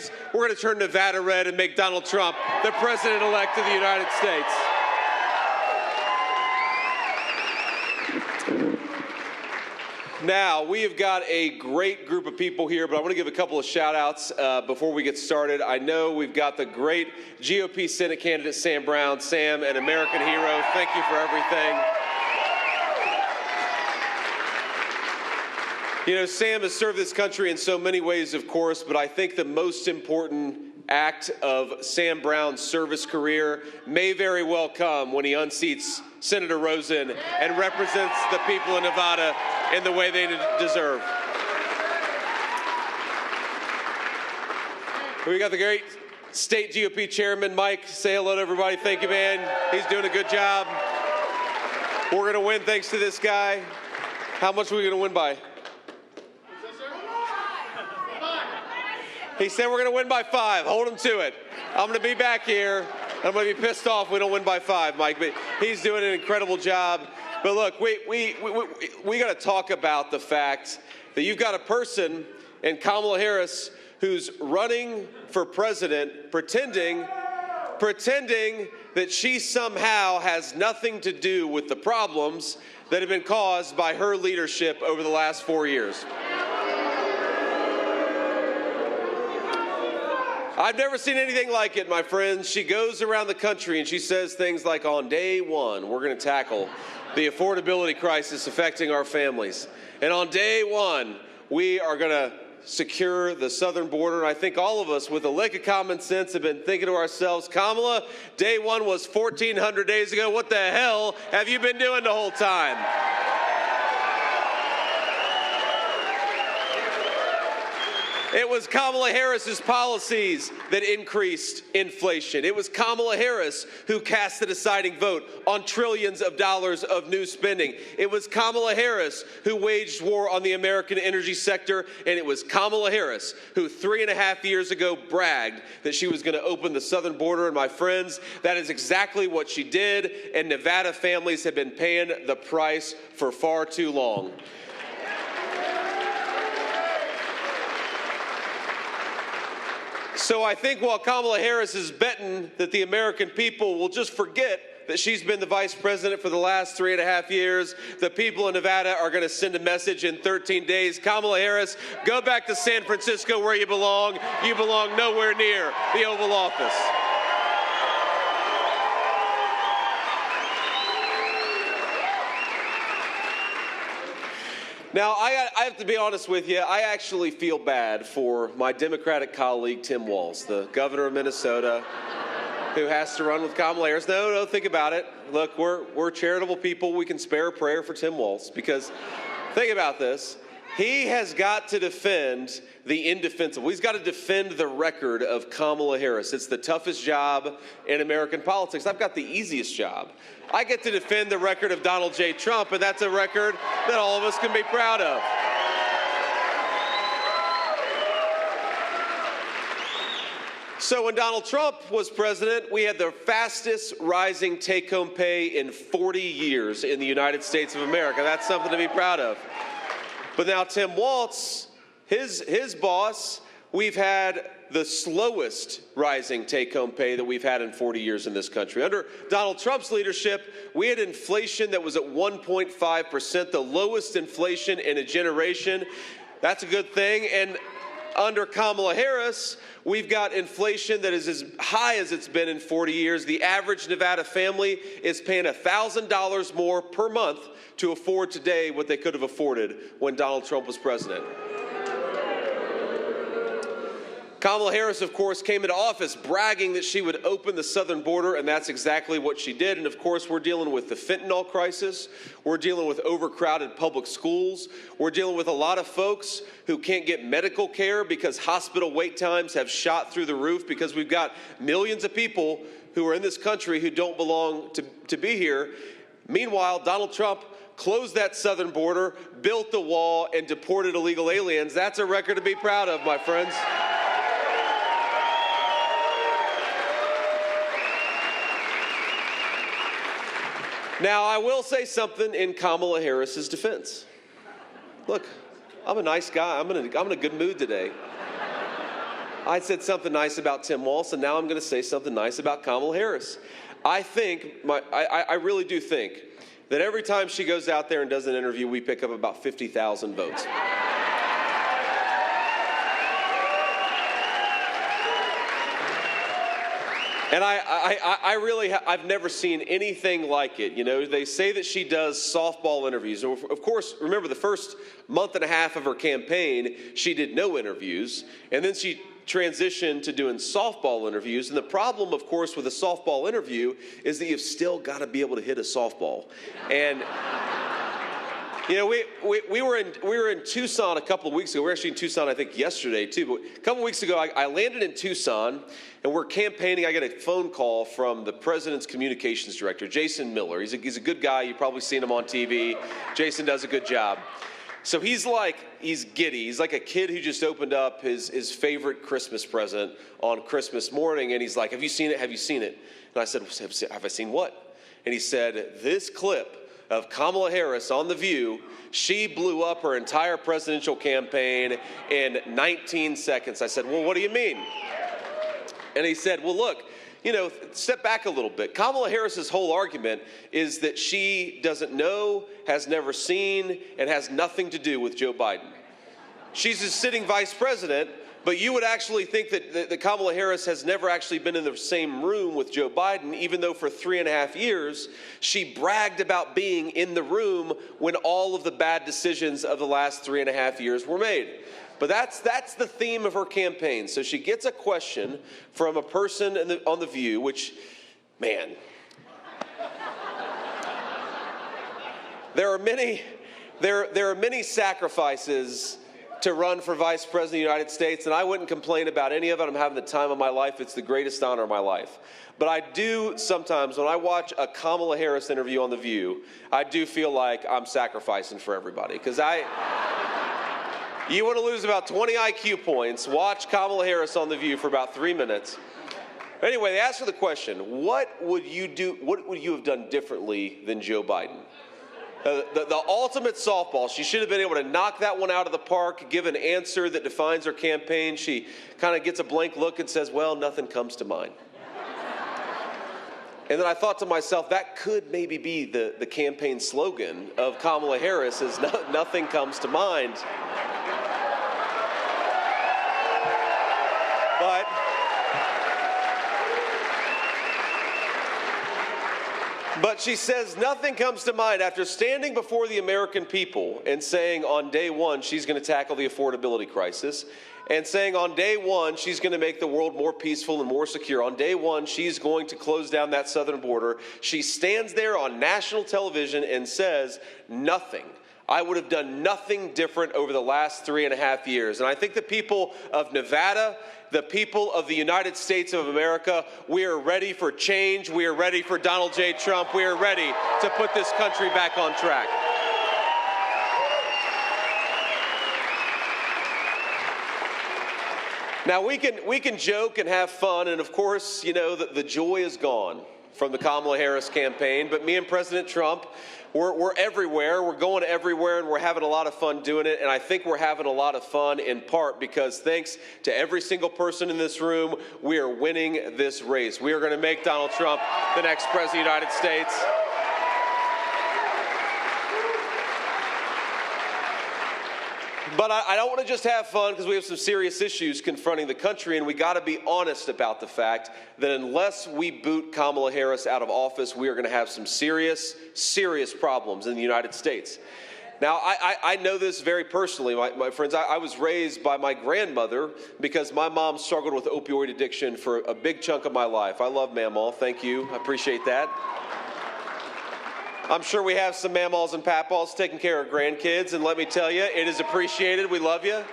days, we're going to turn Nevada red and make Donald Trump the president-elect of the United States. Now, we have got a great group of people here, but I want to give a couple of shout-outs before we get started. I know we've got the great GOP Senate candidate, Sam Brown. Sam, an American hero, thank you for everything. You know, Sam has served this country in so many ways, of course, but I think the most important act of Sam Brown's service career may very well come when he unseats Senator Rosen and represents the people of Nevada in the way they deserve. We got the great state GOP chairman, Mike. Say hello to everybody. Thank you, man. He's doing a good job. We're going to win thanks to this guy. How much are we going to win by? He said we're going to win by 5. Hold him to it. I'm going to be back here. I'm going to be pissed off if we don't win by 5, Mike. But he's doing an incredible job. But look, we got to talk about the fact that you've got a person in Kamala Harris who's running for president, pretending that she somehow has nothing to do with the problems that have been caused by her leadership over the last 4 years. I've never seen anything like it, my friends. She goes around the country and she says things like, on day one, we're going to tackle the affordability crisis affecting our families. And on day one, we are going to secure the southern border. And I think all of us with a lick of common sense have been thinking to ourselves, Kamala, day one was 1,400 days ago. What the hell have you been doing the whole time? It was Kamala Harris's policies that increased inflation. It was Kamala Harris who cast the deciding vote on trillions of dollars of new spending. It was Kamala Harris who waged war on the American energy sector, and it was Kamala Harris who 3.5 years ago bragged that she was going to open the southern border. And my friends, that is exactly what she did, and Nevada families have been paying the price for far too long. So I think while Kamala Harris is betting that the American people will just forget that she's been the vice president for the last 3.5 years, the people in Nevada are going to send a message in 13 days. Kamala Harris, go back to San Francisco where you belong. You belong nowhere near the Oval Office. Now, I have to be honest with you, I actually feel bad for my Democratic colleague, Tim Walz, the governor of Minnesota, who has to run with Kamala Harris. No, think about it. Look, we're charitable people. We can spare a prayer for Tim Walz because, think about this. He has got to defend the indefensible. He's got to defend the record of Kamala Harris. It's the toughest job in American politics. I've got the easiest job. I get to defend the record of Donald J. Trump, and that's a record that all of us can be proud of. So when Donald Trump was president, we had the fastest rising take-home pay in 40 years in the United States of America. That's something to be proud of. But now Tim Walz, his boss, we've had the slowest rising take-home pay that we've had in 40 years in this country. Under Donald Trump's leadership, we had inflation that was at 1.5%, the lowest inflation in a generation. That's a good thing. And under Kamala Harris, we've got inflation that is as high as it's been in 40 years. The average Nevada family is paying $1,000 more per month to afford today what they could have afforded when Donald Trump was president. Kamala Harris, of course, came into office bragging that she would open the southern border, and that's exactly what she did. And, of course, we're dealing with the fentanyl crisis. We're dealing with overcrowded public schools. We're dealing with a lot of folks who can't get medical care because hospital wait times have shot through the roof because we've got millions of people who are in this country who don't belong to be here. Meanwhile, Donald Trump closed that southern border, built the wall, and deported illegal aliens. That's a record to be proud of, my friends. Now, I will say something in Kamala Harris's defense. Look, I'm a nice guy. I'm in a good mood today. I said something nice about Tim Walz, and now I'm going to say something nice about Kamala Harris. I really do think that every time she goes out there and does an interview, we pick up about 50,000 votes. And I've never seen anything like it. You know, they say that she does softball interviews. Of course, remember the first month and a half of her campaign, she did no interviews. And then she transitioned to doing softball interviews. And the problem, of course, with a softball interview is that you've still got to be able to hit a softball. And you know, we were in Tucson a couple of weeks ago. We were actually in Tucson, I think, yesterday, too. But a couple of weeks ago, I landed in Tucson, and we're campaigning. I get a phone call from the president's communications director, Jason Miller. He's a good guy. You've probably seen him on TV. Jason does a good job. So he's giddy. He's like a kid who just opened up his favorite Christmas present on Christmas morning, and he's like, "Have you seen it? Have you seen it?" And I said, "Have I seen what?" And he said, "This clip of Kamala Harris on The View, she blew up her entire presidential campaign in 19 seconds. I said, "Well, what do you mean?" And he said, "Well, look, you know, step back a little bit. Kamala Harris's whole argument is that she doesn't know, has never seen, and has nothing to do with Joe Biden. She's a sitting vice president, but you would actually think that Kamala Harris has never actually been in the same room with Joe Biden, even though for 3.5 years she bragged about being in the room when all of the bad decisions of the last 3.5 years were made." But that's the theme of her campaign. So she gets a question from a person on The View, which, man, there are many sacrifices to run for vice president of the United States, and I wouldn't complain about any of it. I'm having the time of my life. It's the greatest honor of my life. But I do sometimes, when I watch a Kamala Harris interview on The View, I do feel like I'm sacrificing for everybody. Because you want to lose about 20 IQ points, watch Kamala Harris on The View for about 3 minutes. Anyway, they asked her the question, what would you do? What would you have done differently than Joe Biden? The ultimate softball. She should have been able to knock that one out of the park, give an answer that defines her campaign. She kind of gets a blank look and says, "Well, nothing comes to mind." And then I thought to myself, that could maybe be the campaign slogan of Kamala Harris is nothing comes to mind. But she says nothing comes to mind after standing before the American people and saying on day one she's going to tackle the affordability crisis, and saying on day one she's going to make the world more peaceful and more secure. On day one she's going to close down that southern border. She stands there on national television and says nothing. I would have done nothing different over the last 3.5 years. And I think the people of Nevada, the people of the United States of America, we are ready for change. We are ready for Donald J. Trump. We are ready to put this country back on track. Now, we can joke and have fun, and of course, you know, the joy is gone from the Kamala Harris campaign, but me and President Trump, we're everywhere. We're going everywhere, and we're having a lot of fun doing it. And I think we're having a lot of fun in part because thanks to every single person in this room, we are winning this race. We are going to make Donald Trump the next president of the United States. But I don't want to just have fun because we have some serious issues confronting the country, and we got to be honest about the fact that unless we boot Kamala Harris out of office, we are going to have some serious, serious problems in the United States. Now, I know this very personally, my friends. I was raised by my grandmother because my mom struggled with opioid addiction for a big chunk of my life. I love Mamaw. Thank you. I appreciate that. I'm sure we have some mamaws and papaws taking care of grandkids, and let me tell you, it is appreciated. We love you.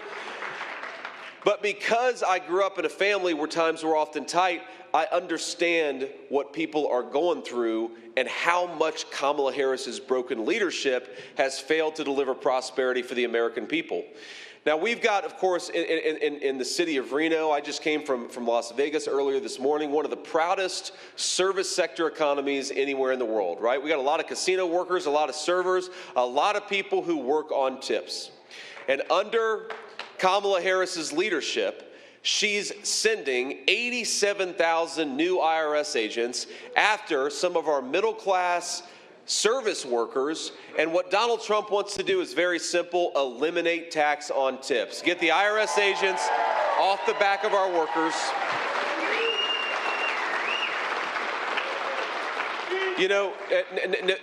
But because I grew up in a family where times were often tight, I understand what people are going through and how much Kamala Harris's broken leadership has failed to deliver prosperity for the American people. Now, we've got, of course, in the city of Reno, I just came from Las Vegas earlier this morning, one of the proudest service sector economies anywhere in the world, right? We got a lot of casino workers, a lot of servers, a lot of people who work on tips. And under Kamala Harris's leadership, she's sending 87,000 new IRS agents after some of our middle-class service workers, and what Donald Trump wants to do is very simple: eliminate tax on tips. Get the IRS agents off the back of our workers. You know,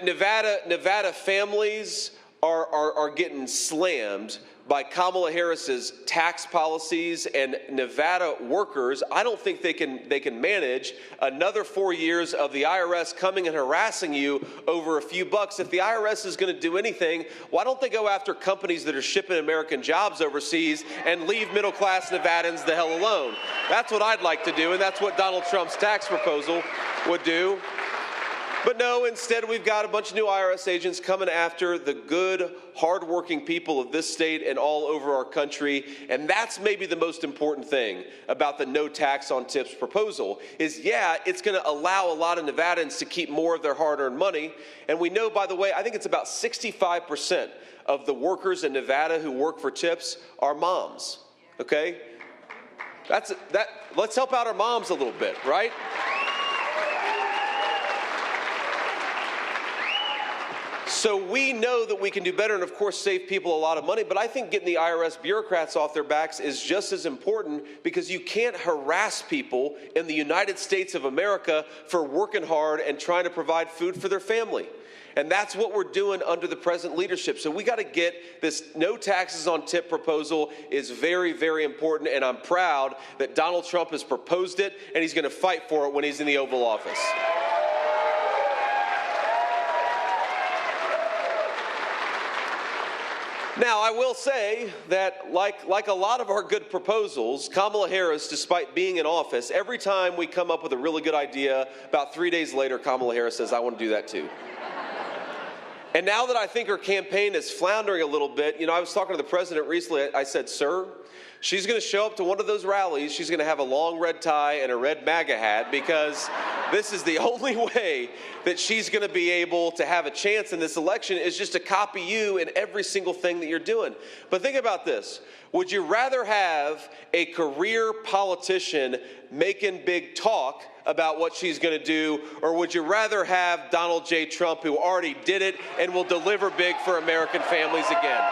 Nevada families are getting slammed by Kamala Harris's tax policies, and Nevada workers, I don't think they can manage another 4 years of the IRS coming and harassing you over a few bucks. If the IRS is going to do anything, why don't they go after companies that are shipping American jobs overseas and leave middle-class Nevadans the hell alone? That's what I'd like to do, and that's what Donald Trump's tax proposal would do. But no, instead we've got a bunch of new IRS agents coming after the good, hardworking people of this state and all over our country. And that's maybe the most important thing about the no tax on tips proposal is, yeah, it's going to allow a lot of Nevadans to keep more of their hard-earned money. And we know, by the way, I think it's about 65% of the workers in Nevada who work for tips are moms, okay? Let's help out our moms a little bit, right? So we know that we can do better and, of course, save people a lot of money. But I think getting the IRS bureaucrats off their backs is just as important, because you can't harass people in the United States of America for working hard and trying to provide food for their family. And that's what we're doing under the present leadership. So we got to get this no taxes on tip proposal is very, very important. And I'm proud that Donald Trump has proposed it, and he's going to fight for it when he's in the Oval Office. Now, I will say that like a lot of our good proposals, Kamala Harris, despite being in office, every time we come up with a really good idea, about 3 days later, Kamala Harris says, I want to do that too. And now that I think her campaign is floundering a little bit, you know, I was talking to the president recently. I said, sir, she's going to show up to one of those rallies. She's going to have a long red tie and a red MAGA hat, because this is the only way that she's going to be able to have a chance in this election, is just to copy you in every single thing that you're doing. But think about this. Would you rather have a career politician making big talk about what she's going to do, or would you rather have Donald J. Trump, who already did it and will deliver big for American families again?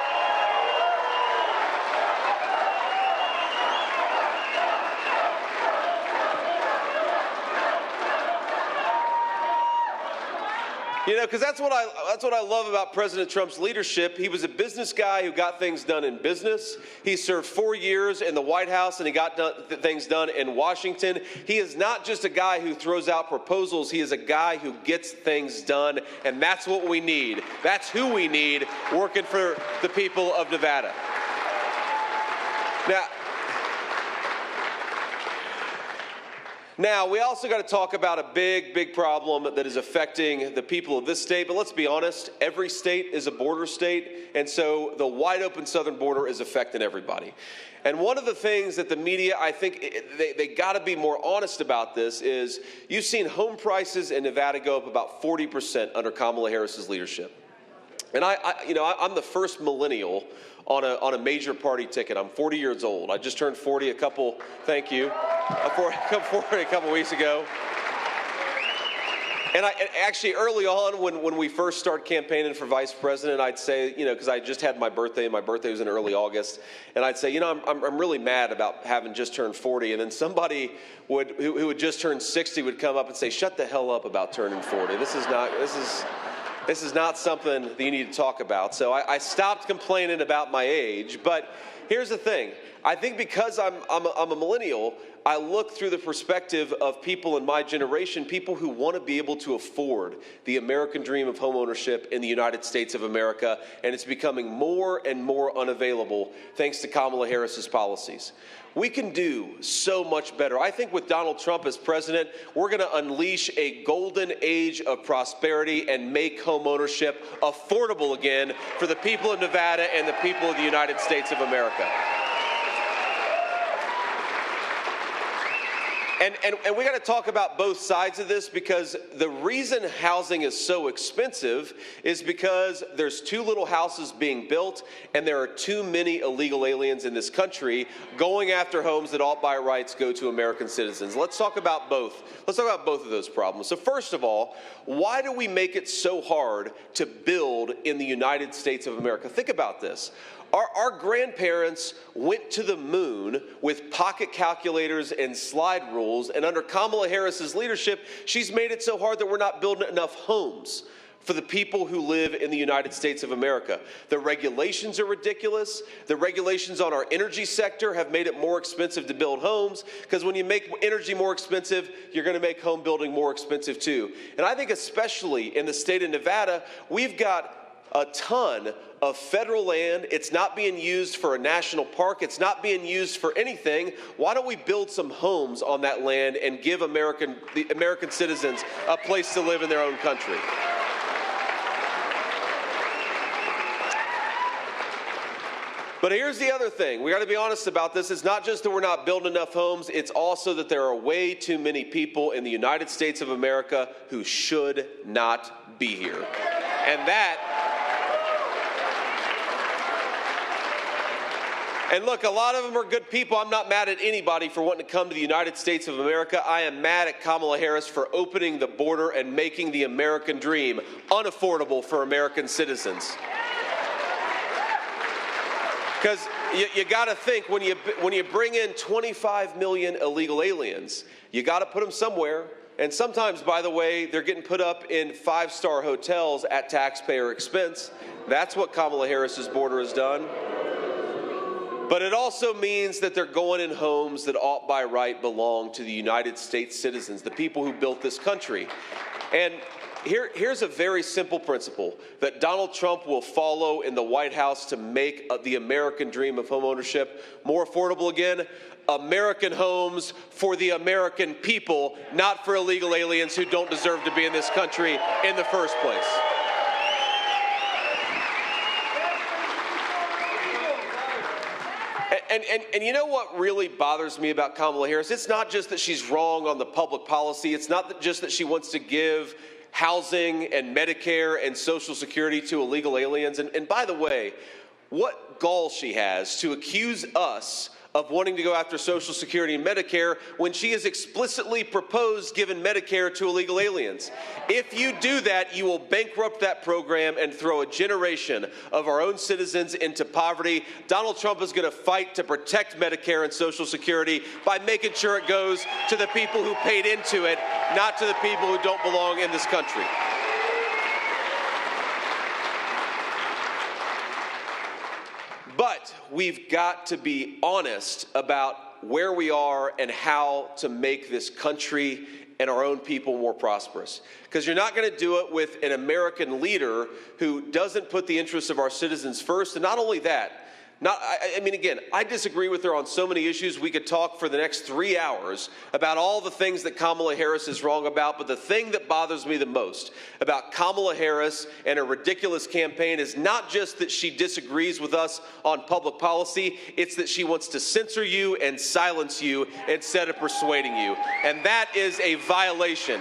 You know, because that's what I love about President Trump's leadership. He was a business guy who got things done in business. He served 4 years in the White House, and he got things done in Washington. He is not just a guy who throws out proposals. He is a guy who gets things done, and that's what we need. That's who we need working for the people of Nevada. Now, we also got to talk about a big problem that is affecting the people of this state. But let's be honest, every state is a border state, and so the wide open southern border is affecting everybody. And one of the things that the media, I think they got to be more honest about this, is you've seen home prices in Nevada go up about 40% under Kamala Harris's leadership. And I'm the first millennial on a major party ticket. I'm 40 years old. I just turned 40 a couple weeks ago. And actually early on, when we first started campaigning for vice president, I'd say, you know, because I just had my birthday, and my birthday was in early August, and I'd say, you know, I'm really mad about having just turned 40. And then somebody who had just turned 60 would come up and say, shut the hell up about turning 40. This is not something that you need to talk about. So I stopped complaining about my age. But here's the thing. I think because I'm a millennial, I look through the perspective of people in my generation, people who want to be able to afford the American dream of homeownership in the United States of America, and it's becoming more and more unavailable thanks to Kamala Harris's policies. We can do so much better. I think with Donald Trump as president, we're going to unleash a golden age of prosperity and make homeownership affordable again for the people of Nevada and the people of the United States of America. And we got to talk about both sides of this, because the reason housing is so expensive is because there's too little houses being built and there are too many illegal aliens in this country going after homes that ought by rights go to American citizens. Let's talk about both. Let's talk about both of those problems. So first of all, why do we make it so hard to build in the United States of America? Think about this. Our grandparents went to the moon with pocket calculators and slide rules, and under Kamala Harris's leadership, she's made it so hard that we're not building enough homes for the people who live in the United States of America. The regulations are ridiculous. The regulations on our energy sector have made it more expensive to build homes, because when you make energy more expensive, you're going to make home building more expensive too. And I think especially in the state of Nevada, we've got a ton of federal land. It's not being used for a national park. It's not being used for anything. Why don't we build some homes on that land and give the American citizens a place to live in their own country? But here's the other thing. We got to be honest about this. It's not just that we're not building enough homes. It's also that there are way too many people in the United States of America who should not be here. And look, a lot of them are good people. I'm not mad at anybody for wanting to come to the United States of America. I am mad at Kamala Harris for opening the border and making the American dream unaffordable for American citizens. Because you got to think, when you bring in 25 million illegal aliens, you got to put them somewhere. And sometimes, by the way, they're getting put up in five-star hotels at taxpayer expense. That's what Kamala Harris's border has done. But it also means that they're going in homes that ought by right belong to the United States citizens, the people who built this country. And here's a very simple principle that Donald Trump will follow in the White House to make the American dream of homeownership more affordable again. American homes for the American people, not for illegal aliens who don't deserve to be in this country in the first place. And you know what really bothers me about Kamala Harris? It's not just that she's wrong on the public policy. It's not just that she wants to give housing and Medicare and Social Security to illegal aliens. And by the way, what gall she has to accuse us of wanting to go after Social Security and Medicare when she has explicitly proposed giving Medicare to illegal aliens. If you do that, you will bankrupt that program and throw a generation of our own citizens into poverty. Donald Trump is going to fight to protect Medicare and Social Security by making sure it goes to the people who paid into it, not to the people who don't belong in this country. But we've got to be honest about where we are and how to make this country and our own people more prosperous. Because you're not going to do it with an American leader who doesn't put the interests of our citizens first. And not only that, again, I disagree with her on so many issues. We could talk for the next 3 hours about all the things that Kamala Harris is wrong about. But the thing that bothers me the most about Kamala Harris and her ridiculous campaign is not just that she disagrees with us on public policy. It's that she wants to censor you and silence you instead of persuading you. And that is a violation.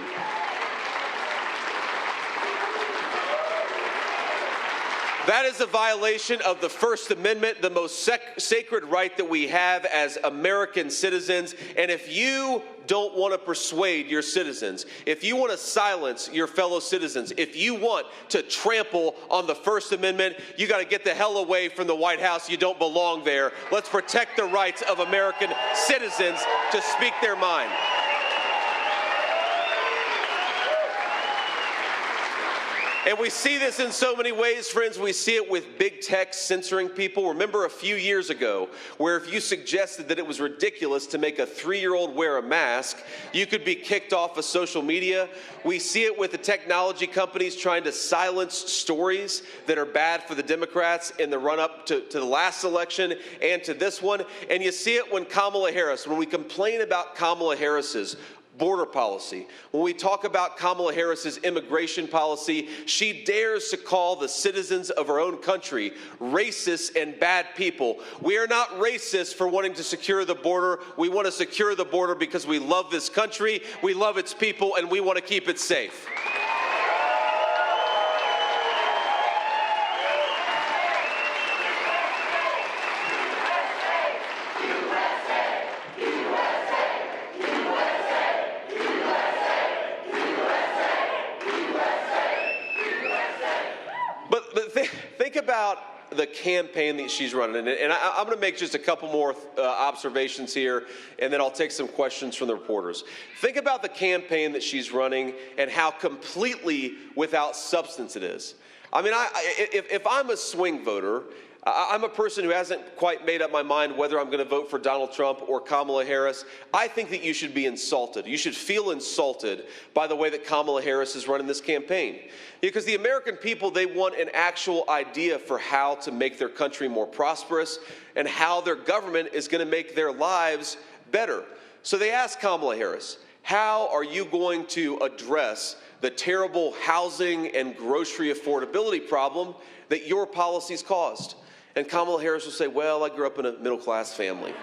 That is a violation of the First Amendment, the most sacred right that we have as American citizens. And if you don't want to persuade your citizens, if you want to silence your fellow citizens, if you want to trample on the First Amendment, you got to get the hell away from the White House. You don't belong there. Let's protect the rights of American citizens to speak their mind. And we see this in so many ways, friends. We see it with big tech censoring people. Remember a few years ago where if you suggested that it was ridiculous to make a 3-year-old wear a mask, you could be kicked off of social media. We see it with the technology companies trying to silence stories that are bad for the Democrats in the run-up to the last election and to this one. And you see it when Kamala Harris, when we complain about Kamala Harris's border policy. When we talk about Kamala Harris's immigration policy, she dares to call the citizens of our own country racist and bad people. We are not racist for wanting to secure the border. We want to secure the border because we love this country, we love its people, and we want to keep it safe. Think about the campaign that she's running, and I'm going to make just a couple more observations here, and then I'll take some questions from the reporters. Think about the campaign that she's running and how completely without substance it is. I mean, if I'm a swing voter, I'm a person who hasn't quite made up my mind whether I'm going to vote for Donald Trump or Kamala Harris. I think that you should be insulted. You should feel insulted by the way that Kamala Harris is running this campaign. Because the American people, they want an actual idea for how to make their country more prosperous and how their government is going to make their lives better. So they asked Kamala Harris, how are you going to address the terrible housing and grocery affordability problem that your policies caused? And Kamala Harris will say, well, I grew up in a middle-class family.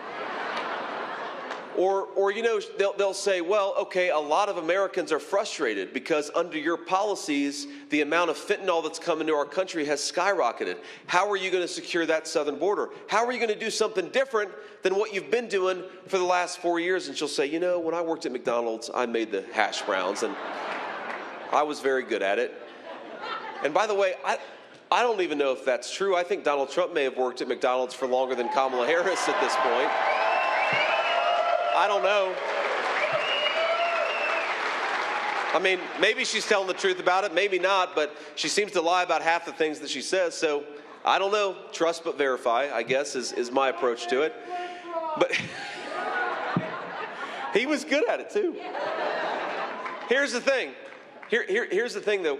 Or you know, they'll say, well, okay, a lot of Americans are frustrated because under your policies, the amount of fentanyl that's come into our country has skyrocketed. How are you going to secure that southern border? How are you going to do something different than what you've been doing for the last 4 years? And she'll say, you know, when I worked at McDonald's, I made the hash browns, and I was very good at it. And by the way, I don't even know if that's true. I think Donald Trump may have worked at McDonald's for longer than Kamala Harris at this point. I don't know. I mean, maybe she's telling the truth about it, maybe not, but she seems to lie about half the things that she says, so I don't know. Trust but verify, I guess, is my approach to it. But he was good at it, too. Here's the thing. Here's the thing, though.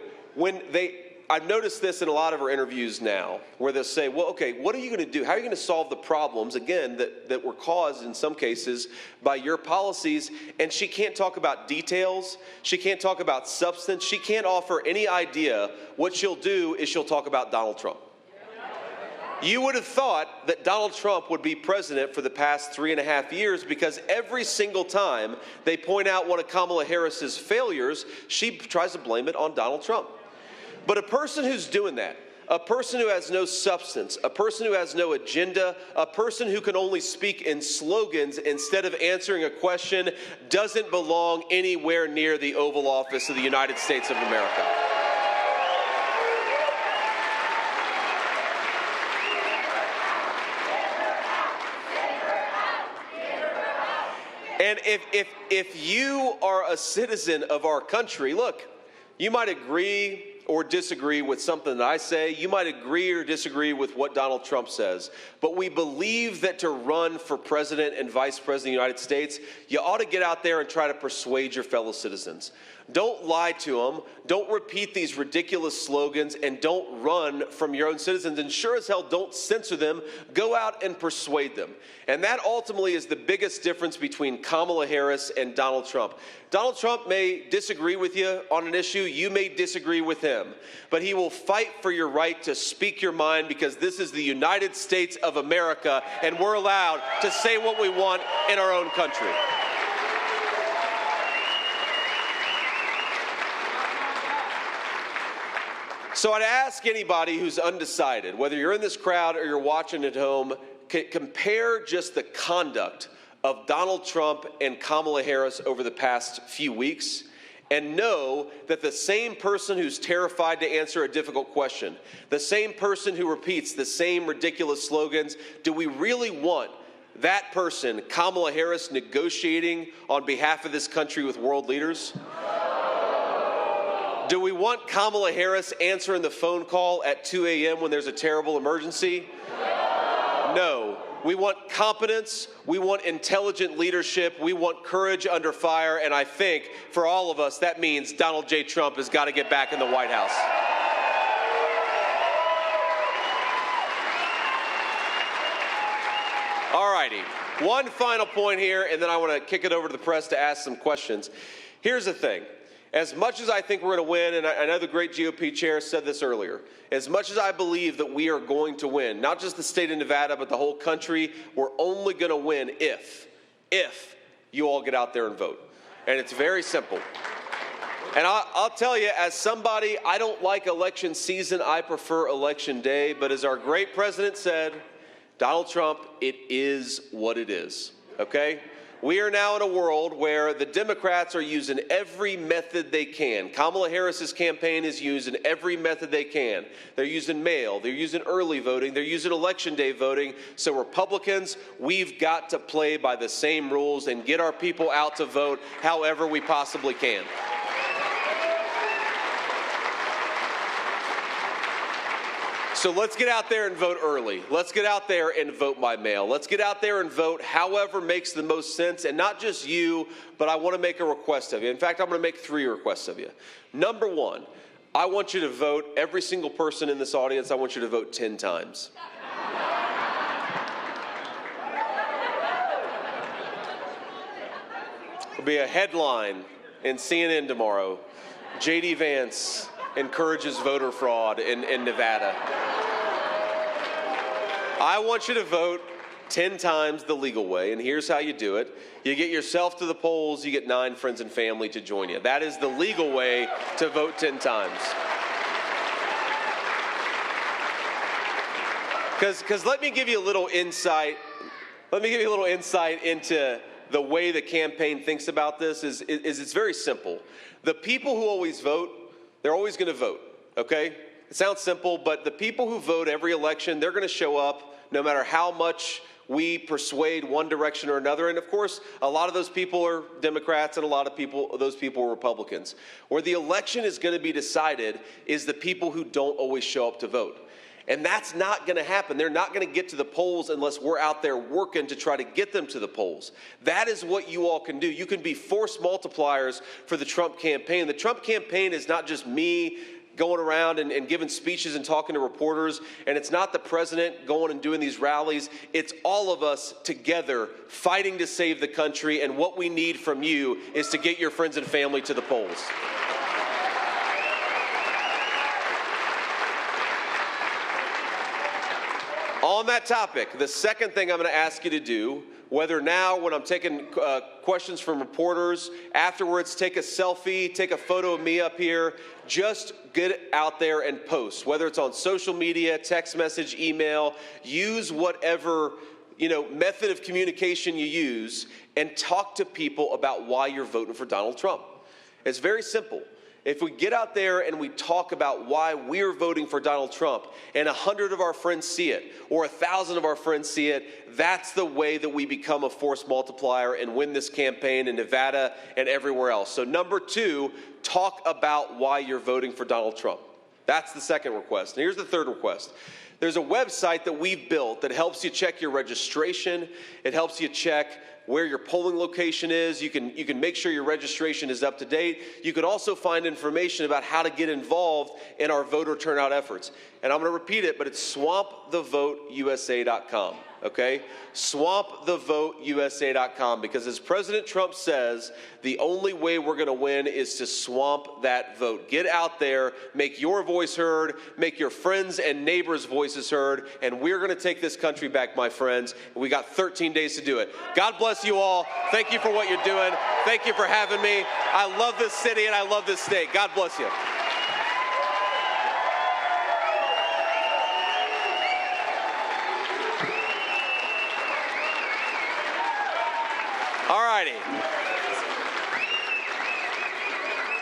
I've noticed this in a lot of her interviews now, where they'll say, well, okay, what are you going to do? How are you going to solve the problems, again, that were caused in some cases by your policies? And she can't talk about details. She can't talk about substance. She can't offer any idea. What she'll do is she'll talk about Donald Trump. You would have thought that Donald Trump would be president for the past 3.5 years because every single time they point out one of Kamala Harris's failures, she tries to blame it on Donald Trump. But a person who's doing that, a person who has no substance, a person who has no agenda, a person who can only speak in slogans instead of answering a question doesn't belong anywhere near the Oval Office of the United States of America. And if you are a citizen of our country, look, you might agree or disagree with something that I say. You might agree or disagree with what Donald Trump says. But we believe that to run for president and vice president of the United States, you ought to get out there and try to persuade your fellow citizens. Don't lie to them. Don't repeat these ridiculous slogans, and don't run from your own citizens. And sure as hell, don't censor them. Go out and persuade them. And that ultimately is the biggest difference between Kamala Harris and Donald Trump. Donald Trump may disagree with you on an issue. You may disagree with him. But he will fight for your right to speak your mind because this is the United States of America, and we're allowed to say what we want in our own country. So I'd ask anybody who's undecided, whether you're in this crowd or you're watching at home, compare just the conduct of Donald Trump and Kamala Harris over the past few weeks, and know that the same person who's terrified to answer a difficult question, the same person who repeats the same ridiculous slogans, do we really want that person, Kamala Harris, negotiating on behalf of this country with world leaders? Do we want Kamala Harris answering the phone call at 2 a.m. when there's a terrible emergency? No. We want competence, we want intelligent leadership, we want courage under fire, and I think for all of us that means Donald J. Trump has got to get back in the White House. All righty. One final point here, and then I want to kick it over to the press to ask some questions. Here's the thing. As much as I think we're going to win, and I know the great GOP chair said this earlier, as much as I believe that we are going to win, not just the state of Nevada, but the whole country, we're only going to win if you all get out there and vote. And it's very simple. And I'll tell you, as somebody, I don't like election season, I prefer election day, but as our great president said, Donald Trump, it is what it is, okay? We are now in a world where the Democrats are using every method they can. Kamala Harris's campaign is using every method they can. They're using mail, they're using early voting, they're using election day voting. So Republicans, we've got to play by the same rules and get our people out to vote however we possibly can. So let's get out there and vote early. Let's get out there and vote by mail. Let's get out there and vote however makes the most sense. And not just you, but I want to make a request of you. In fact, I'm going to make 3 requests of you. Number 1, I want you to vote, every single person in this audience, I want you to vote 10 times. There'll be a headline in CNN tomorrow. J.D. Vance encourages voter fraud in Nevada. I want you to vote 10 times the legal way, and here's how you do it. You get yourself to the polls, you get 9 friends and family to join you. That is the legal way to vote 10 times. Because let me give you a little insight. Let me give you a little insight into the way the campaign thinks about this is it's very simple. The people who always vote, they're always going to vote, okay? It sounds simple, but the people who vote every election, they're going to show up no matter how much we persuade one direction or another. And of course, a lot of those people are Democrats and a lot of those people are Republicans. Where the election is going to be decided is the people who don't always show up to vote. And that's not going to happen. They're not going to get to the polls unless we're out there working to try to get them to the polls. That is what you all can do. You can be force multipliers for the Trump campaign. The Trump campaign is not just me going around and giving speeches and talking to reporters, and it's not the president going and doing these rallies. It's all of us together fighting to save the country, and what we need from you is to get your friends and family to the polls. On that topic, the second thing I'm going to ask you to do, whether now when I'm taking questions from reporters, afterwards take a selfie, take a photo of me up here, just get out there and post, whether it's on social media, text message, email, use whatever method of communication you use and talk to people about why you're voting for Donald Trump. It's very simple. If we get out there and we talk about why we're voting for Donald Trump and 100 of our friends see it or 1,000 of our friends see it, that's the way that we become a force multiplier and win this campaign in Nevada and everywhere else. So number 2, talk about why you're voting for Donald Trump. That's the second request. And here's the third request. There's a website that we've built that helps you check your registration. It helps you check where your polling location is. You can make sure your registration is up to date. You can also find information about how to get involved in our voter turnout efforts. And I'm going to repeat it, but it's swampthevoteusa.com, okay? Swampthevoteusa.com, because as President Trump says, the only way we're going to win is to swamp that vote. Get out there, make your voice heard, make your friends and neighbors' voices heard, and we're going to take this country back, my friends. We got 13 days to do it. God bless you all. Thank you for what you're doing. Thank you for having me. I love this city and I love this state. God bless you. All righty.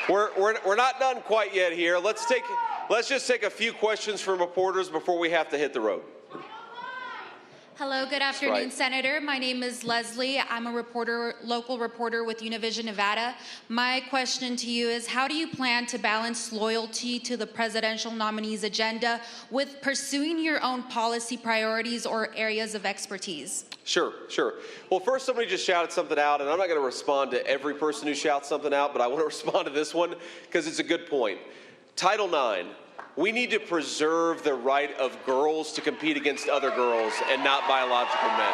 We're not done quite yet here. Let's just take a few questions from reporters before we have to hit the road. Hello, good afternoon, Senator. My name is Leslie. I'm a local reporter with Univision Nevada. My question to you is, how do you plan to balance loyalty to the presidential nominee's agenda with pursuing your own policy priorities or areas of expertise? Sure. Well, first somebody just shouted something out, and I'm not going to respond to every person who shouts something out, but I want to respond to this one because it's a good point. Title IX. We need to preserve the right of girls to compete against other girls and not biological men.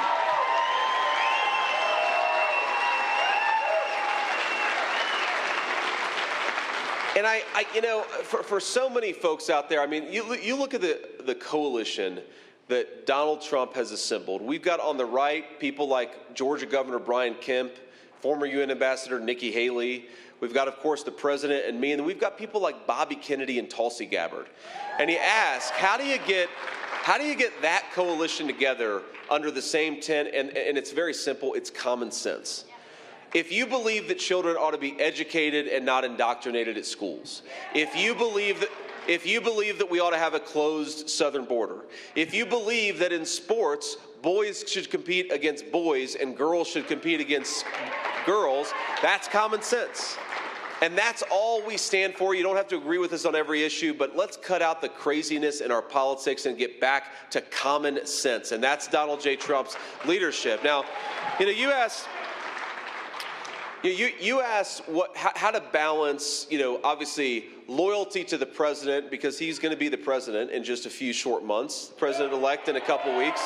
And for so many folks out there, I mean, you look at the coalition that Donald Trump has assembled. We've got on the right people like Georgia Governor Brian Kemp, former UN Ambassador Nikki Haley. We've got, of course, the president and me, and then we've got people like Bobby Kennedy and Tulsi Gabbard. And you ask, how do you get that coalition together under the same tent? And it's very simple. It's common sense. If you believe that children ought to be educated and not indoctrinated at schools, if you believe that we ought to have a closed southern border, if you believe that in sports boys should compete against boys and girls should compete against girls, that's common sense. And that's all we stand for. You don't have to agree with us on every issue, but let's cut out the craziness in our politics and get back to common sense. And that's Donald J. Trump's leadership. Now, you asked how to balance, obviously loyalty to the president, because he's going to be the president in just a few short months, president-elect in a couple weeks.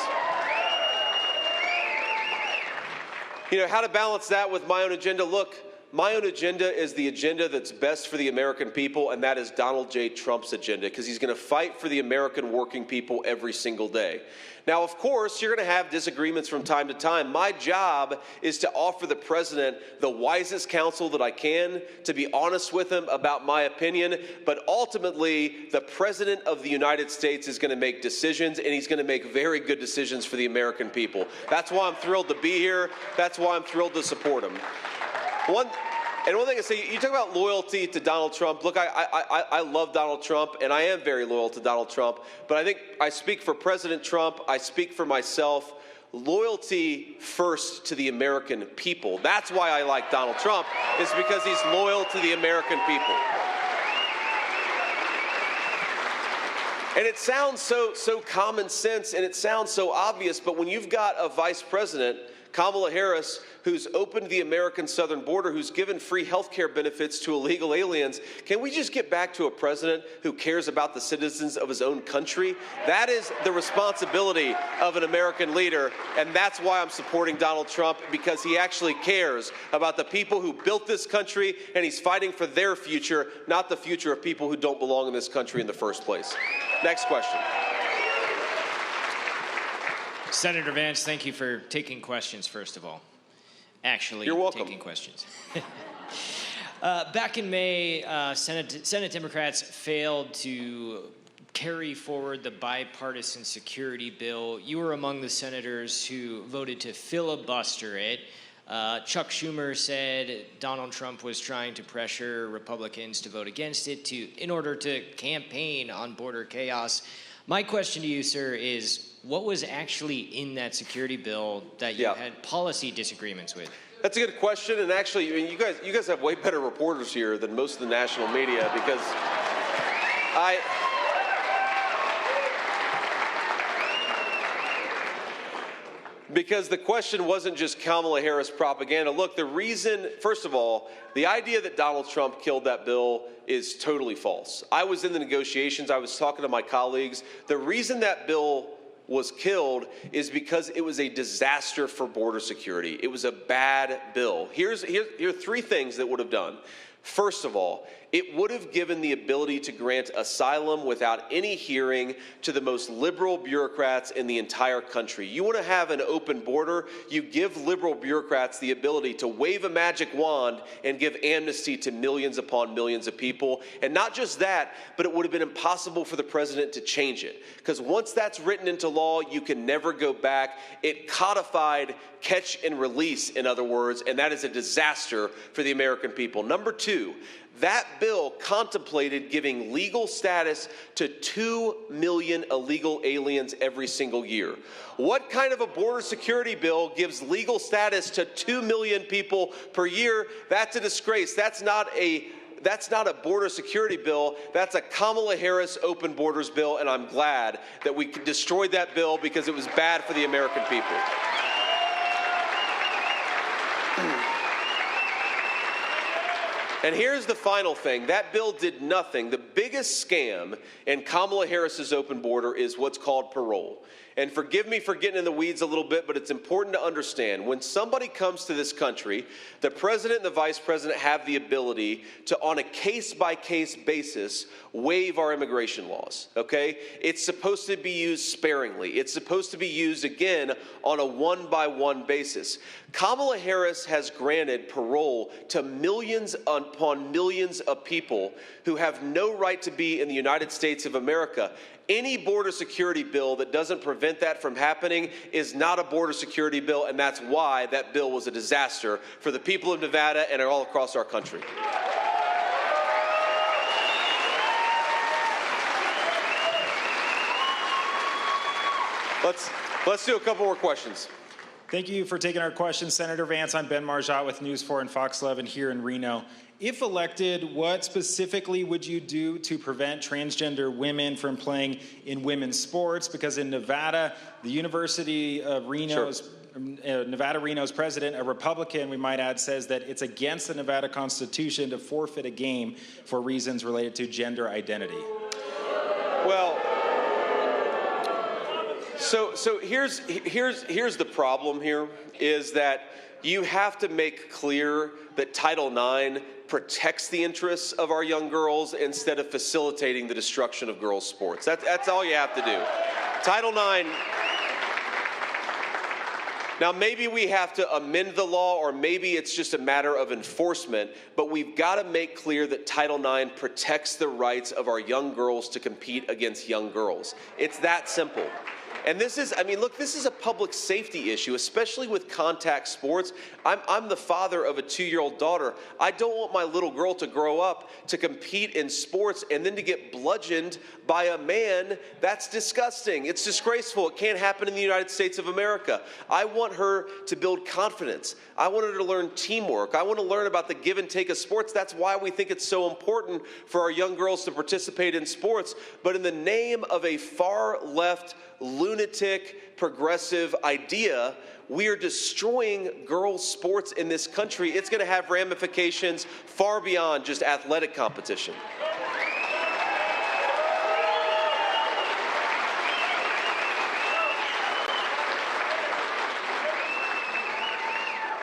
How to balance that with my own agenda. Look, my own agenda is the agenda that's best for the American people, and that is Donald J. Trump's agenda, because he's going to fight for the American working people every single day. Now, of course, you're going to have disagreements from time to time. My job is to offer the president the wisest counsel that I can, to be honest with him about my opinion, but ultimately, the president of the United States is going to make decisions, and he's going to make very good decisions for the American people. That's why I'm thrilled to be here. That's why I'm thrilled to support him. One thing I say, you talk about loyalty to Donald Trump. Look, I love Donald Trump, and I am very loyal to Donald Trump. But I think I speak for President Trump. I speak for myself. Loyalty first to the American people. That's why I like Donald Trump, is because he's loyal to the American people. And it sounds so common sense, and it sounds so obvious, but when you've got a vice president, Kamala Harris, who's opened the American southern border, who's given free health care benefits to illegal aliens, can we just get back to a president who cares about the citizens of his own country? That is the responsibility of an American leader, and that's why I'm supporting Donald Trump, because he actually cares about the people who built this country, and he's fighting for their future, not the future of people who don't belong in this country in the first place. Next question. Senator Vance, thank you for taking questions, first of all. Actually, you're welcome. Taking questions. Back in May, Senate Democrats failed to carry forward the bipartisan security bill. You were among the senators who voted to filibuster it. Chuck Schumer said Donald Trump was trying to pressure Republicans to vote against it in order to campaign on border chaos. My question to you, sir, is what was actually in that security bill that you had policy disagreements with? That's a good question, and actually, I mean, you guys have way better reporters here than most of the national media, because because the question wasn't just Kamala Harris propaganda. Look, the reason, first of all, the idea that Donald Trump killed that bill is totally false. I was in the negotiations. I was talking to my colleagues. The reason that bill was killed is because it was a disaster for border security. It was a bad bill. Here are three things that would have done. First of all, it would have given the ability to grant asylum without any hearing to the most liberal bureaucrats in the entire country. You want to have an open border, you give liberal bureaucrats the ability to wave a magic wand and give amnesty to millions upon millions of people. And not just that, but it would have been impossible for the president to change it. Because once that's written into law, you can never go back. It codified catch and release, in other words, and that is a disaster for the American people. Number two, that bill contemplated giving legal status to 2 million illegal aliens every single year. What kind of a border security bill gives legal status to 2 million people per year? That's a disgrace. That's not a border security bill. That's a Kamala Harris open borders bill, and I'm glad that we destroyed that bill because it was bad for the American people. And here's the final thing. That bill did nothing. The biggest scam in Kamala Harris's open border is what's called parole. And forgive me for getting in the weeds a little bit, but it's important to understand when somebody comes to this country, the president and the vice president have the ability to, on a case-by-case basis, waive our immigration laws, okay? It's supposed to be used sparingly. It's supposed to be used, again, on a one-by-one basis. Kamala Harris has granted parole to millions upon millions of people who have no right to be in the United States of America. Any border security bill that doesn't prevent that from happening is not a border security bill, and that's why that bill was a disaster for the people of Nevada and all across our country. Let's do a couple more questions. Thank you for taking our questions, Senator Vance. I'm Ben Marjat with News 4 and Fox 11 here in Reno. If elected, what specifically would you do to prevent transgender women from playing in women's sports? Because in Nevada, the University of Reno's Reno's president, a Republican, we might add, says that it's against the Nevada Constitution to forfeit a game for reasons related to gender identity. Well, so here's the problem here, is that you have to make clear that Title IX protects the interests of our young girls instead of facilitating the destruction of girls' sports. That's all you have to do. Title IX. Now, maybe we have to amend the law, or maybe it's just a matter of enforcement, but we've got to make clear that Title IX protects the rights of our young girls to compete against young girls. It's that simple. And this is, I mean, look, this is a public safety issue, especially with contact sports. I'm the father of a 2-year-old daughter. I don't want my little girl to grow up to compete in sports and then to get bludgeoned by a man. That's disgusting. It's disgraceful. It can't happen in the United States of America. I want her to build confidence. I want her to learn teamwork. I want to learn about the give and take of sports. That's why we think it's so important for our young girls to participate in sports. But in the name of a far left, lunatic, progressive idea, we are destroying girls' sports in this country. It's going to have ramifications far beyond just athletic competition.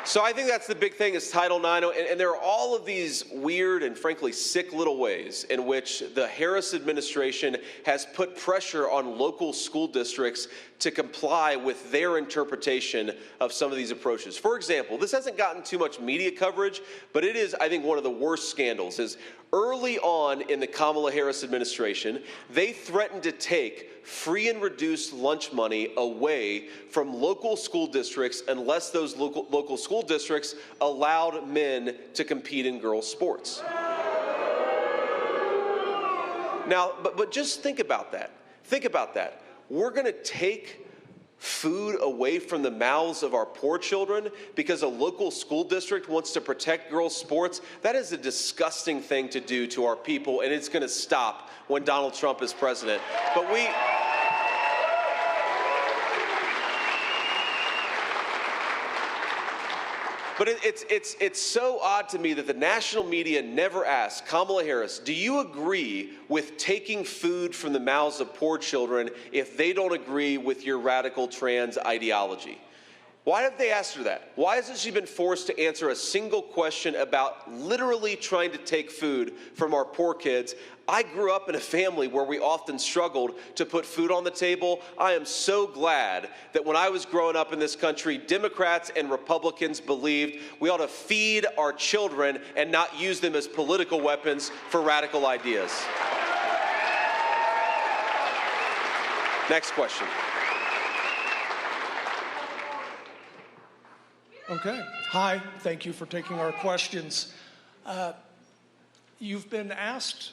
So I think that's the big thing, is Title IX, and there are all of these weird and frankly sick little ways in which the Harris administration has put pressure on local school districts to comply with their interpretation of some of these approaches. For example, this hasn't gotten too much media coverage, but it is, I think, one of the worst scandals. Is early on in the Kamala Harris administration, they threatened to take free and reduced lunch money away from local school districts unless those local school districts allowed men to compete in girls' sports. Now, but just think about that. Think about that. We're going to take food away from the mouths of our poor children because a local school district wants to protect girls' sports. That is a disgusting thing to do to our people, and it's going to stop when Donald Trump is president. But it's so odd to me that the national media never asks Kamala Harris, do you agree with taking food from the mouths of poor children if they don't agree with your radical trans ideology? Why have they asked her that? Why hasn't she been forced to answer a single question about literally trying to take food from our poor kids? I grew up in a family where we often struggled to put food on the table. I am so glad that when I was growing up in this country, Democrats and Republicans believed we ought to feed our children and not use them as political weapons for radical ideas. Next question. Okay. Hi. Thank you for taking our questions. You've been asked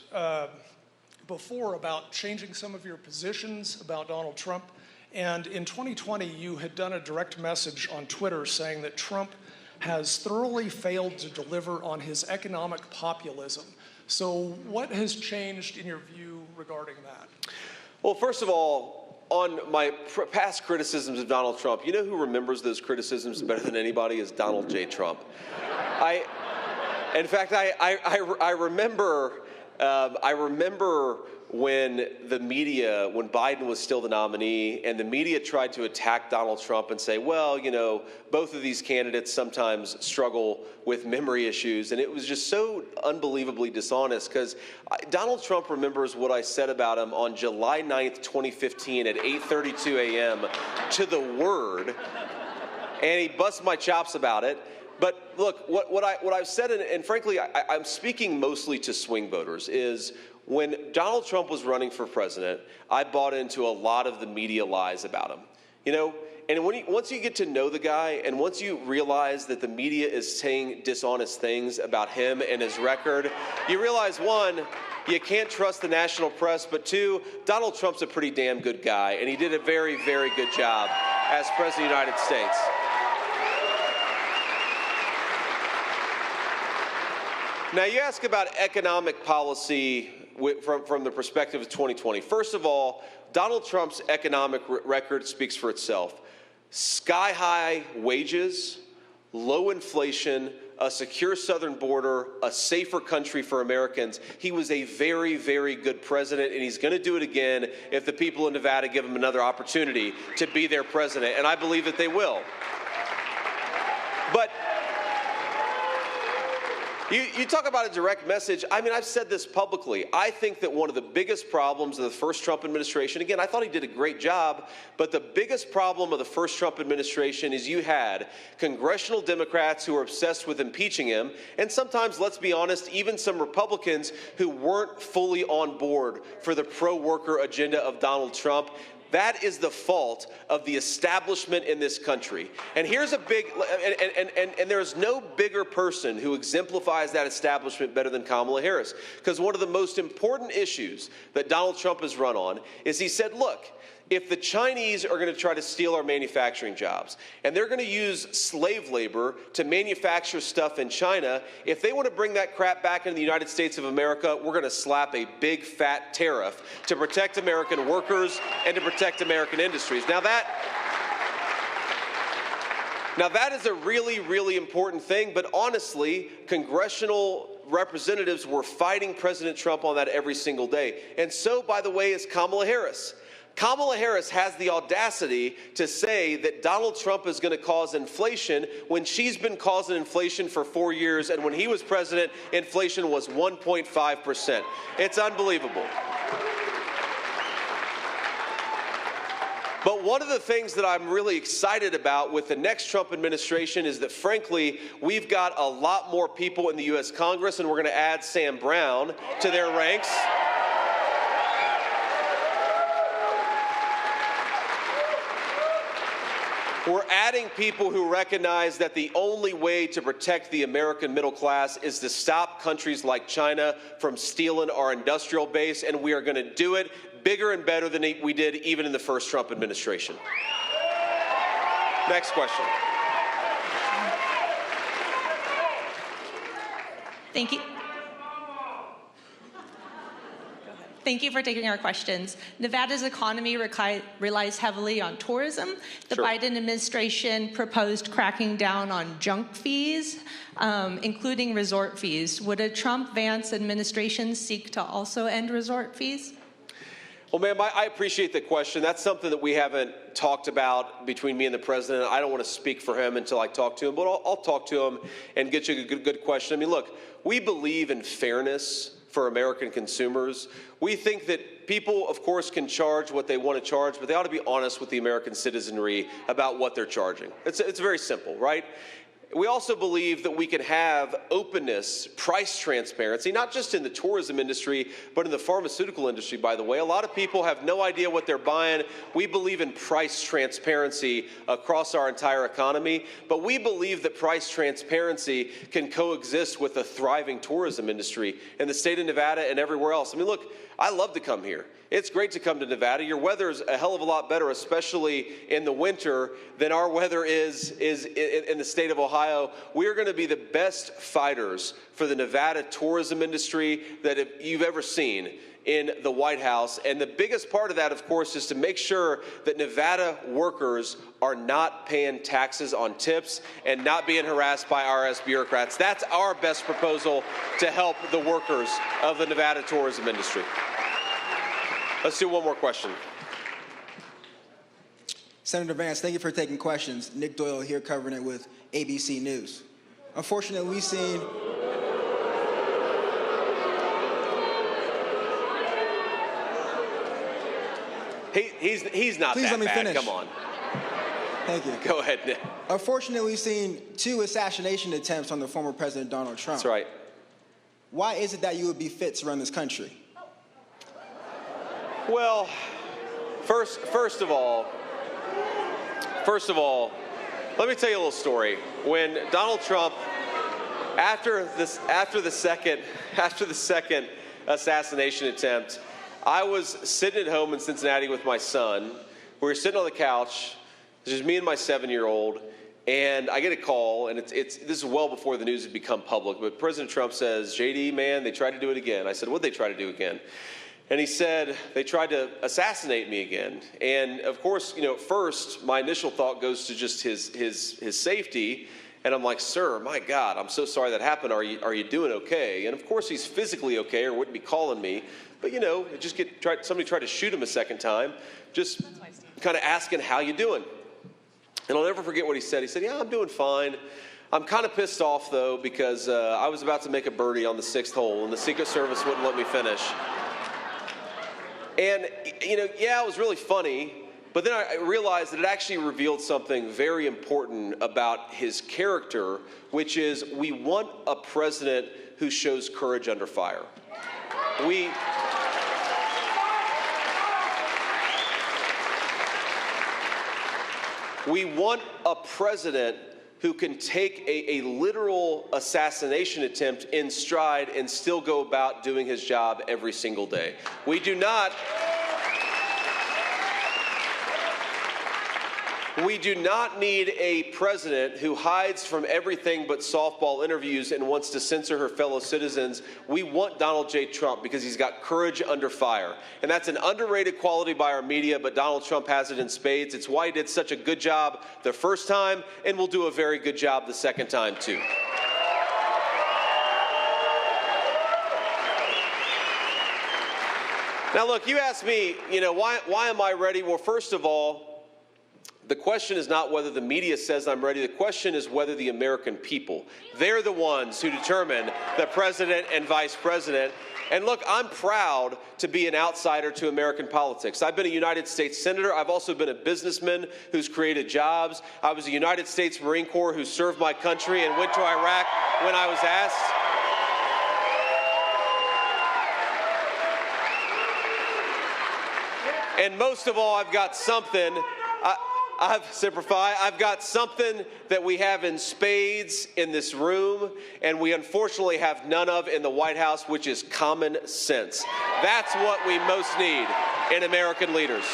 before about changing some of your positions about Donald Trump. And in 2020, you had done a direct message on Twitter saying that Trump has thoroughly failed to deliver on his economic populism. So what has changed in your view regarding that? Well, first of all, on my past criticisms of Donald Trump, you know who remembers those criticisms better than anybody is Donald J. Trump. In fact, I remember when when Biden was still the nominee, and the media tried to attack Donald Trump and say, well, you know, both of these candidates sometimes struggle with memory issues. And it was just so unbelievably dishonest, because Donald Trump remembers what I said about him on July 9th, 2015 at 8:32 a.m. to the word, and he busts my chops about it. But look, what I've said, and frankly, I'm speaking mostly to swing voters, is when Donald Trump was running for president, I bought into a lot of the media lies about him. You know, and once you get to know the guy, and once you realize that the media is saying dishonest things about him and his record, you realize, one, you can't trust the national press, but two, Donald Trump's a pretty damn good guy, and he did a very, very good job as President of the United States. Now, you ask about economic policy from the perspective of 2020. First of all, Donald Trump's economic record speaks for itself. Sky-high wages, low inflation, a secure southern border, a safer country for Americans. He was a very, very good president, and he's going to do it again if the people in Nevada give him another opportunity to be their president, and I believe that they will. But you talk about a direct message. I mean, I've said this publicly. I think that one of the biggest problems of the first Trump administration, again, I thought he did a great job, but the biggest problem of the first Trump administration is you had congressional Democrats who were obsessed with impeaching him, and sometimes, let's be honest, even some Republicans who weren't fully on board for the pro-worker agenda of Donald Trump. That is the fault of the establishment in this country. And here's a big, and there's no bigger person who exemplifies that establishment better than Kamala Harris. Because one of the most important issues that Donald Trump has run on is he said, look, if the Chinese are going to try to steal our manufacturing jobs, and they're going to use slave labor to manufacture stuff in China, if they want to bring that crap back into the United States of America, we're going to slap a big fat tariff to protect American workers and to protect American industries. Now that is a really, really important thing, but honestly, congressional representatives were fighting President Trump on that every single day. And so, by the way, is Kamala Harris. Kamala Harris has the audacity to say that Donald Trump is going to cause inflation when she's been causing inflation for 4 years, and when he was president, inflation was 1.5%. It's unbelievable. But one of the things that I'm really excited about with the next Trump administration is that, frankly, we've got a lot more people in the U.S. Congress, and we're going to add Sam Brown to their ranks. We're adding people who recognize that the only way to protect the American middle class is to stop countries like China from stealing our industrial base, and we are going to do it bigger and better than we did even in the first Trump administration. Next question. Thank you. Thank you for taking our questions. Nevada's economy relies heavily on tourism. The Sure. Biden administration proposed cracking down on junk fees, including resort fees. Would a Trump-Vance administration seek to also end resort fees? Well, ma'am, I appreciate the question. That's something that we haven't talked about between me and the president. I don't want to speak for him until I talk to him, but I'll talk to him and get you a good question. I mean, look, we believe in fairness for American consumers. We think that people, of course, can charge what they want to charge, but they ought to be honest with the American citizenry about what they're charging. It's very simple, right? We also believe that we can have openness, price transparency, not just in the tourism industry, but in the pharmaceutical industry, by the way. A lot of people have no idea what they're buying. We believe in price transparency across our entire economy, but we believe that price transparency can coexist with a thriving tourism industry in the state of Nevada and everywhere else. I mean, look, I love to come here. It's great to come to Nevada. Your weather is a hell of a lot better, especially in the winter, than our weather is in the state of Ohio. We are going to be the best fighters for the Nevada tourism industry that you've ever seen in the White House. And the biggest part of that, of course, is to make sure that Nevada workers are not paying taxes on tips and not being harassed by IRS bureaucrats. That's our best proposal to help the workers of the Nevada tourism industry. Let's do one more question. Senator Vance, thank you for taking questions. Nick Doyle here covering it with ABC News. Unfortunately, we've seen He's not Please that let me bad. finish. Come on. Thank you. Go ahead, Nick. Unfortunately, we've seen 2 assassination attempts on the former President Donald Trump. That's right. Why is it that you would be fit to run this country? Well, first of all, let me tell you a little story. When Donald Trump, after the second assassination attempt, I was sitting at home in Cincinnati with my son. We were sitting on the couch, just me and my 7-year-old, and I get a call, and this is well before the news had become public, but President Trump says, JD, man, they tried to do it again. I said, what'd they try to do again? And he said, they tried to assassinate me again. And of course, at first, my initial thought goes to just his safety. And I'm like, sir, my God, I'm so sorry that happened. Are you doing okay? And of course, he's physically okay or wouldn't be calling me. But somebody tried to shoot him a second time, just kind of asking, how you doing? And I'll never forget what he said. He said, yeah, I'm doing fine. I'm kind of pissed off, though, because I was about to make a birdie on the 6th hole, and the Secret Service wouldn't let me finish. And, yeah, it was really funny, but then I realized that it actually revealed something very important about his character, which is we want a president who shows courage under fire. We want a president who can take a literal assassination attempt in stride and still go about doing his job every single day. We do not need a president who hides from everything but softball interviews and wants to censor her fellow citizens. We want Donald J. Trump because he's got courage under fire. And that's an underrated quality by our media, but Donald Trump has it in spades. It's why he did such a good job the first time and will do a very good job the second time, too. Now, look, you asked me, why am I ready? Well, first of all, the question is not whether the media says I'm ready. The question is whether the American people, they're the ones who determine the president and vice president. And look, I'm proud to be an outsider to American politics. I've been a United States Senator. I've also been a businessman who's created jobs. I was a United States Marine Corps who served my country and went to Iraq when I was asked. And most of all, I've got something. I've got something that we have in spades in this room, and we unfortunately have none of in the White House, which is common sense. That's what we most need in American leaders.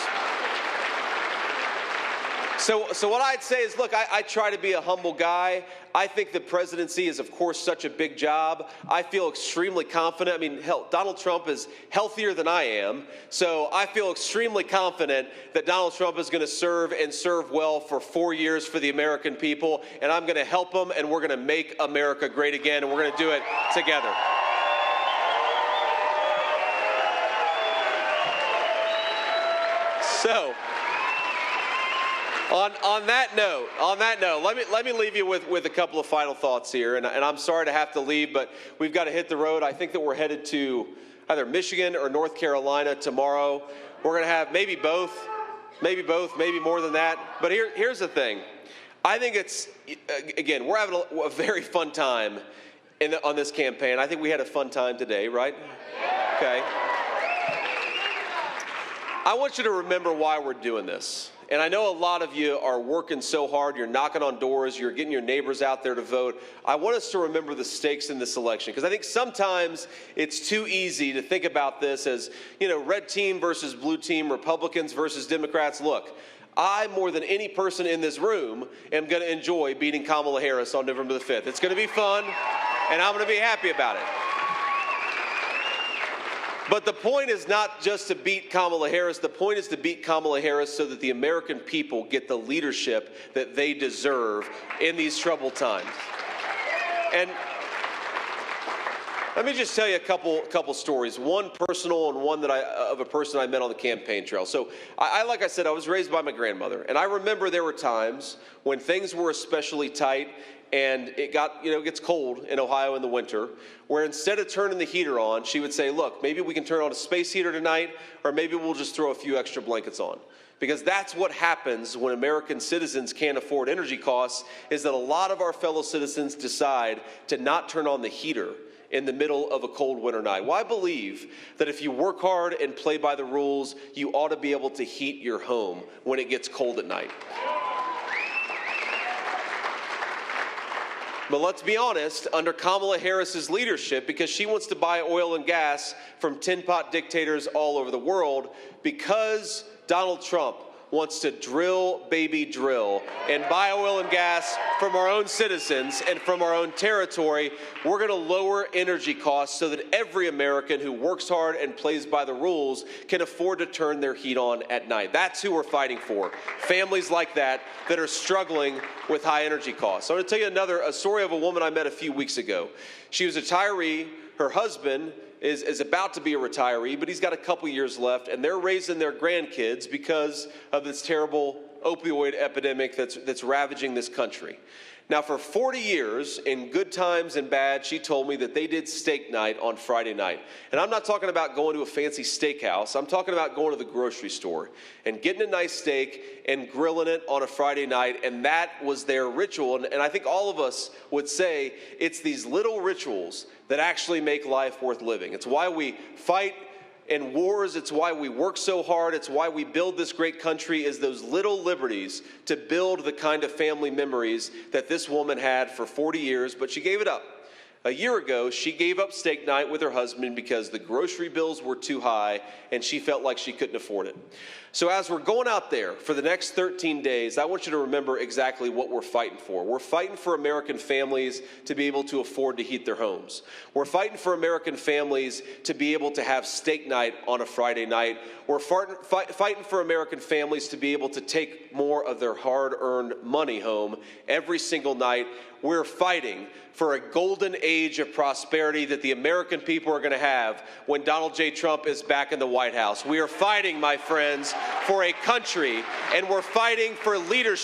So what I'd say is, look, I try to be a humble guy. I think the presidency is, of course, such a big job. I feel extremely confident. I mean, hell, Donald Trump is healthier than I am. So I feel extremely confident that Donald Trump is going to serve and serve well for 4 years for the American people. And I'm going to help him, and we're going to make America great again, and we're going to do it together. So, on that note, let me leave you with a couple of final thoughts here. And I'm sorry to have to leave, but we've got to hit the road. I think that we're headed to either Michigan or North Carolina tomorrow. We're going to have maybe both, maybe more than that. But here's the thing. I think it's, again, we're having a very fun time on this campaign. I think we had a fun time today, right? Okay. I want you to remember why we're doing this. And I know a lot of you are working so hard, you're knocking on doors, you're getting your neighbors out there to vote. I want us to remember the stakes in this election, because I think sometimes it's too easy to think about this as, red team versus blue team, Republicans versus Democrats. Look, I, more than any person in this room, am going to enjoy beating Kamala Harris on November the 5th. It's going to be fun, and I'm going to be happy about it. But the point is not just to beat Kamala Harris. The point is to beat Kamala Harris so that the American people get the leadership that they deserve in these troubled times. Let me just tell you a couple stories. One personal and one of a person I met on the campaign trail. So like I said, I was raised by my grandmother, and I remember there were times when things were especially tight and it gets cold in Ohio in the winter, where instead of turning the heater on, she would say, look, maybe we can turn on a space heater tonight, or maybe we'll just throw a few extra blankets on. Because that's what happens when American citizens can't afford energy costs, is that a lot of our fellow citizens decide to not turn on the heater in the middle of a cold winter night. Well, I believe that if you work hard and play by the rules, you ought to be able to heat your home when it gets cold at night. But let's be honest, under Kamala Harris's leadership, because she wants to buy oil and gas from tin pot dictators all over the world, because Donald Trump wants to drill, baby, drill, and buy oil and gas from our own citizens and from our own territory, we're going to lower energy costs so that every American who works hard and plays by the rules can afford to turn their heat on at night. That's who we're fighting for. Families like that are struggling with high energy costs. I'm going to tell you a story of a woman I met a few weeks ago. She was a retiree. Her husband is about to be a retiree, but he's got a couple years left, and they're raising their grandkids because of this terrible opioid epidemic that's ravaging this country. Now, for 40 years, in good times and bad, she told me that they did steak night on Friday night. And I'm not talking about going to a fancy steakhouse. I'm talking about going to the grocery store and getting a nice steak and grilling it on a Friday night, and that was their ritual. And I think all of us would say it's these little rituals that actually make life worth living. It's why we fight in wars. It's why we work so hard. It's why we build this great country, is those little liberties to build the kind of family memories that this woman had for 40 years, but she gave it up. A year ago, she gave up steak night with her husband because the grocery bills were too high and she felt like she couldn't afford it. So as we're going out there for the next 13 days, I want you to remember exactly what we're fighting for. We're fighting for American families to be able to afford to heat their homes. We're fighting for American families to be able to have steak night on a Friday night. We're fighting for American families to be able to take more of their hard-earned money home every single night. We're fighting for a golden age of prosperity that the American people are going to have when Donald J. Trump is back in the White House. We are fighting, my friends, for a country, and we're fighting for leadership.